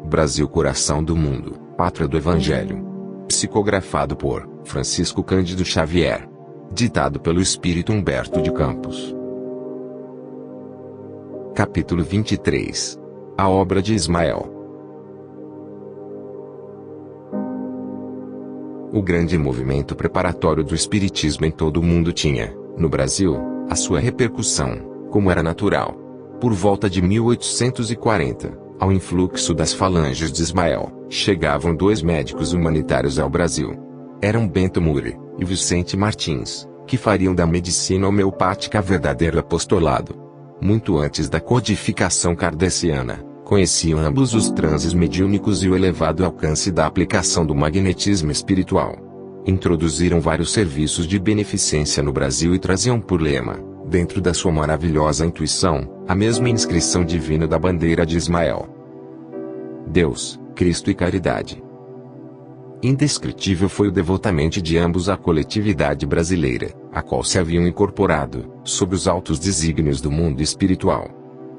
Brasil, coração do mundo, pátria do Evangelho. Psicografado por Francisco Cândido Xavier. Ditado pelo Espírito Humberto de Campos. Capítulo 23. A obra de Ismael. O grande movimento preparatório do Espiritismo em todo o mundo tinha, no Brasil, a sua repercussão, como era natural. Por volta de 1840, ao influxo das falanges de Ismael, chegavam dois médicos humanitários ao Brasil. Eram Bento Muri e Vicente Martins, que fariam da medicina homeopática verdadeiro apostolado. Muito antes da codificação kardeciana, conheciam ambos os transes mediúnicos e o elevado alcance da aplicação do magnetismo espiritual. Introduziram vários serviços de beneficência no Brasil e traziam por lema, dentro da sua maravilhosa intuição, a mesma inscrição divina da bandeira de Ismael: Deus, Cristo e caridade. Indescritível foi o devotamento de ambos à coletividade brasileira, a qual se haviam incorporado, sob os altos desígnios do mundo espiritual.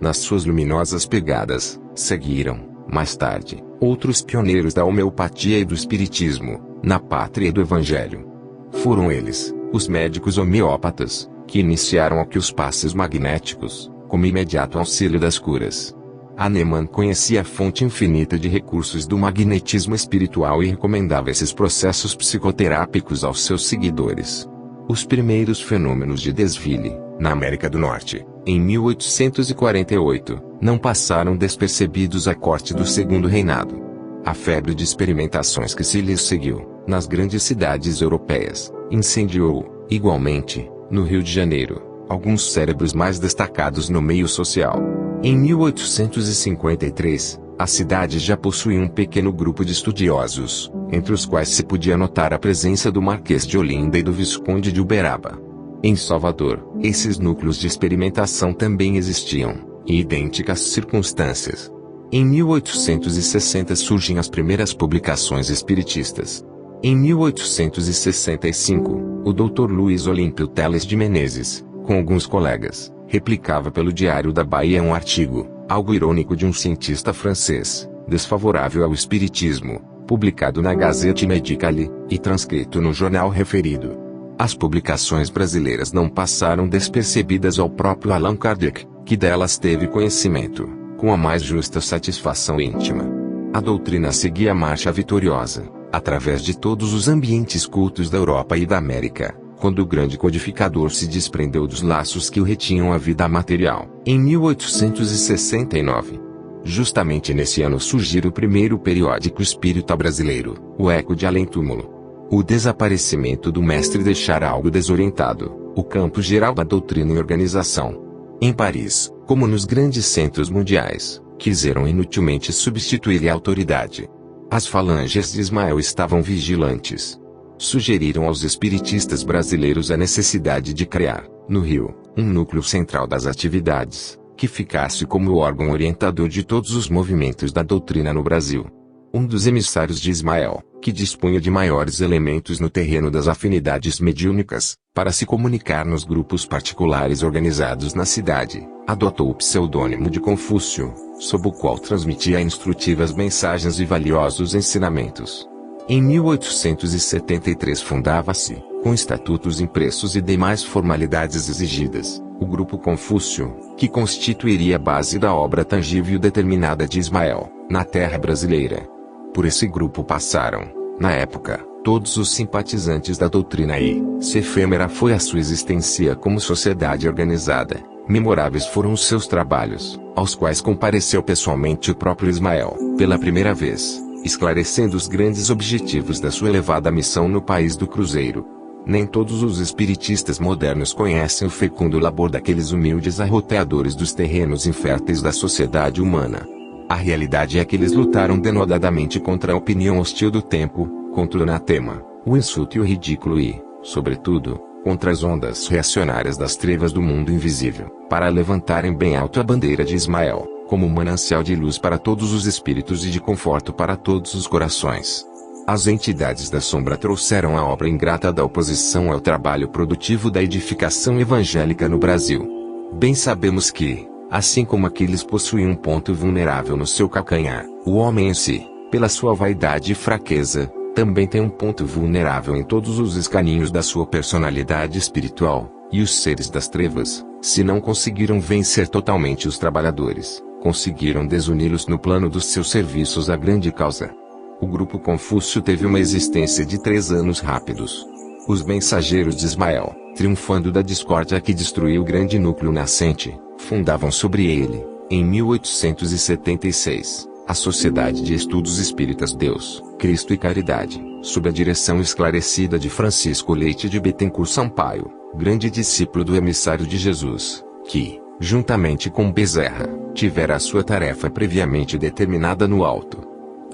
Nas suas luminosas pegadas, seguiram, mais tarde, outros pioneiros da homeopatia e do espiritismo, na pátria do Evangelho. Foram eles, os médicos homeópatas, que iniciaram aqui os passes magnéticos, como imediato auxílio das curas. Hahnemann conhecia a fonte infinita de recursos do magnetismo espiritual e recomendava esses processos psicoterápicos aos seus seguidores. Os primeiros fenômenos de Desville, na América do Norte, em 1848, não passaram despercebidos à corte do Segundo Reinado. A febre de experimentações que se lhes seguiu, nas grandes cidades europeias, incendiou, igualmente, no Rio de Janeiro, alguns cérebros mais destacados no meio social. Em 1853, a cidade já possuía um pequeno grupo de estudiosos, entre os quais se podia notar a presença do Marquês de Olinda e do Visconde de Uberaba. Em Salvador, esses núcleos de experimentação também existiam, em idênticas circunstâncias. Em 1860 surgem as primeiras publicações espiritistas. Em 1865, o Dr. Luiz Olímpio Teles de Menezes, com alguns colegas, replicava pelo Diário da Bahia um artigo, algo irônico, de um cientista francês, desfavorável ao espiritismo, publicado na Gazette Médicale, e transcrito no jornal referido. As publicações brasileiras não passaram despercebidas ao próprio Allan Kardec, que delas teve conhecimento, com a mais justa satisfação íntima. A doutrina seguia a marcha vitoriosa, através de todos os ambientes cultos da Europa e da América, quando o grande codificador se desprendeu dos laços que o retinham à vida material, em 1869. Justamente nesse ano surgira o primeiro periódico espírita brasileiro, o Eco de Além Túmulo. O desaparecimento do mestre deixara algo desorientado o campo geral da doutrina e organização. Em Paris, como nos grandes centros mundiais, quiseram inutilmente substituir-lhe a autoridade. As falanges de Ismael estavam vigilantes. Sugeriram aos espiritistas brasileiros a necessidade de criar, no Rio, um núcleo central das atividades, que ficasse como o órgão orientador de todos os movimentos da doutrina no Brasil. Um dos emissários de Ismael, que dispunha de maiores elementos no terreno das afinidades mediúnicas, para se comunicar nos grupos particulares organizados na cidade, adotou o pseudônimo de Confúcio, sob o qual transmitia instrutivas mensagens e valiosos ensinamentos. Em 1873 fundava-se, com estatutos impressos e demais formalidades exigidas, o Grupo Confúcio, que constituiria a base da obra tangível determinada de Ismael, na terra brasileira. Por esse grupo passaram, na época, todos os simpatizantes da doutrina e, se efêmera foi a sua existência como sociedade organizada, memoráveis foram os seus trabalhos, aos quais compareceu pessoalmente o próprio Ismael, pela primeira vez, esclarecendo os grandes objetivos da sua elevada missão no país do Cruzeiro. Nem todos os espiritistas modernos conhecem o fecundo labor daqueles humildes arroteadores dos terrenos inférteis da sociedade humana. A realidade é que eles lutaram denodadamente contra a opinião hostil do tempo, contra o anatema, o insulto e o ridículo e, sobretudo, contra as ondas reacionárias das trevas do mundo invisível, para levantarem bem alto a bandeira de Ismael, como manancial de luz para todos os espíritos e de conforto para todos os corações. As entidades da sombra trouxeram a obra ingrata da oposição ao trabalho produtivo da edificação evangélica no Brasil. Bem sabemos que, Assim como Aquiles possuía um ponto vulnerável no seu calcanhar, o homem em si, pela sua vaidade e fraqueza, também tem um ponto vulnerável em todos os escaninhos da sua personalidade espiritual, e os seres das trevas, se não conseguiram vencer totalmente os trabalhadores, conseguiram desuni-los no plano dos seus serviços à grande causa. O grupo Confúcio teve uma existência de 3 anos rápidos. Os mensageiros de Ismael, triunfando da discórdia que destruiu o grande núcleo nascente, fundavam sobre ele, em 1876, a Sociedade de Estudos Espíritas Deus, Cristo e Caridade, sob a direção esclarecida de Francisco Leite de Bittencourt Sampaio, grande discípulo do emissário de Jesus, que, juntamente com Bezerra, tivera a sua tarefa previamente determinada no alto.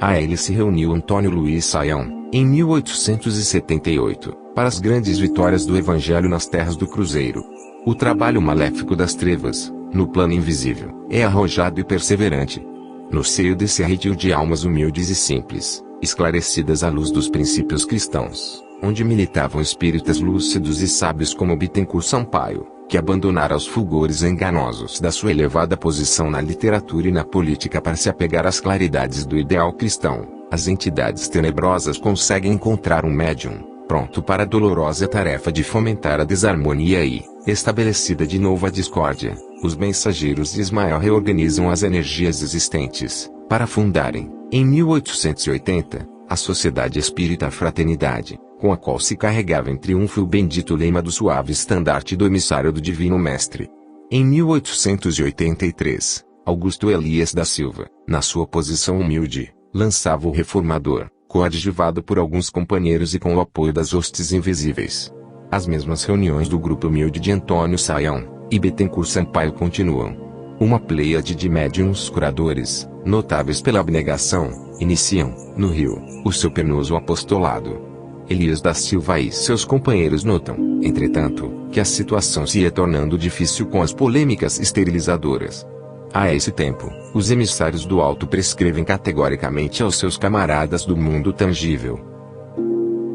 A ele se reuniu Antônio Luiz Saião, em 1878, para as grandes vitórias do Evangelho nas terras do Cruzeiro. O trabalho maléfico das trevas, no plano invisível, é arrojado e perseverante. No seio desse arredio de almas humildes e simples, esclarecidas à luz dos princípios cristãos, onde militavam espíritas lúcidos e sábios como Bittencourt Sampaio, que abandonara os fulgores enganosos da sua elevada posição na literatura e na política para se apegar às claridades do ideal cristão, as entidades tenebrosas conseguem encontrar um médium, pronto para a dolorosa tarefa de fomentar a desarmonia e, estabelecida de novo a discórdia, os mensageiros de Ismael reorganizam as energias existentes, para fundarem, em 1880, a Sociedade Espírita Fraternidade, com a qual se carregava em triunfo o bendito lema do suave estandarte do emissário do Divino Mestre. Em 1883, Augusto Elias da Silva, na sua posição humilde, lançava o Reformador, coadjuvado por alguns companheiros e com o apoio das hostes invisíveis. As mesmas reuniões do grupo humilde de Antônio Saião e Bittencourt Sampaio continuam. Uma pleiade de médiuns curadores, notáveis pela abnegação, iniciam, no Rio, o seu penoso apostolado. Elias da Silva e seus companheiros notam, entretanto, que a situação se ia tornando difícil com as polêmicas esterilizadoras. A esse tempo, os emissários do alto prescrevem categoricamente aos seus camaradas do mundo tangível: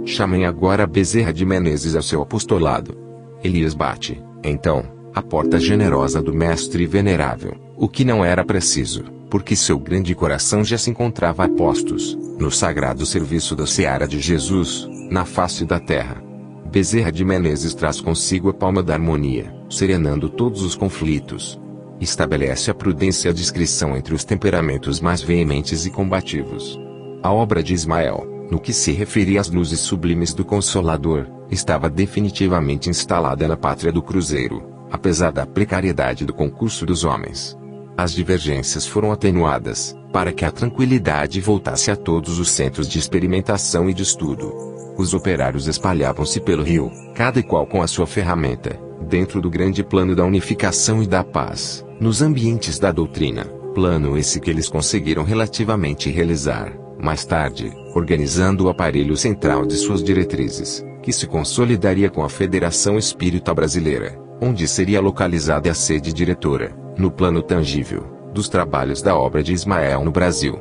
chamem agora Bezerra de Menezes ao seu apostolado. Elias bate, então, a porta generosa do mestre venerável, o que não era preciso, porque seu grande coração já se encontrava a postos, no sagrado serviço da seara de Jesus, na face da terra. Bezerra de Menezes traz consigo a palma da harmonia, serenando todos os conflitos. Estabelece a prudência e a discrição entre os temperamentos mais veementes e combativos. A obra de Ismael, no que se referia às luzes sublimes do Consolador, estava definitivamente instalada na pátria do Cruzeiro, apesar da precariedade do concurso dos homens. As divergências foram atenuadas, para que a tranquilidade voltasse a todos os centros de experimentação e de estudo. Os operários espalhavam-se pelo Rio, cada qual com a sua ferramenta, dentro do grande plano da unificação e da paz, nos ambientes da doutrina, plano esse que eles conseguiram relativamente realizar, mais tarde, organizando o aparelho central de suas diretrizes, que se consolidaria com a Federação Espírita Brasileira, onde seria localizada a sede diretora, no plano tangível, dos trabalhos da obra de Ismael no Brasil.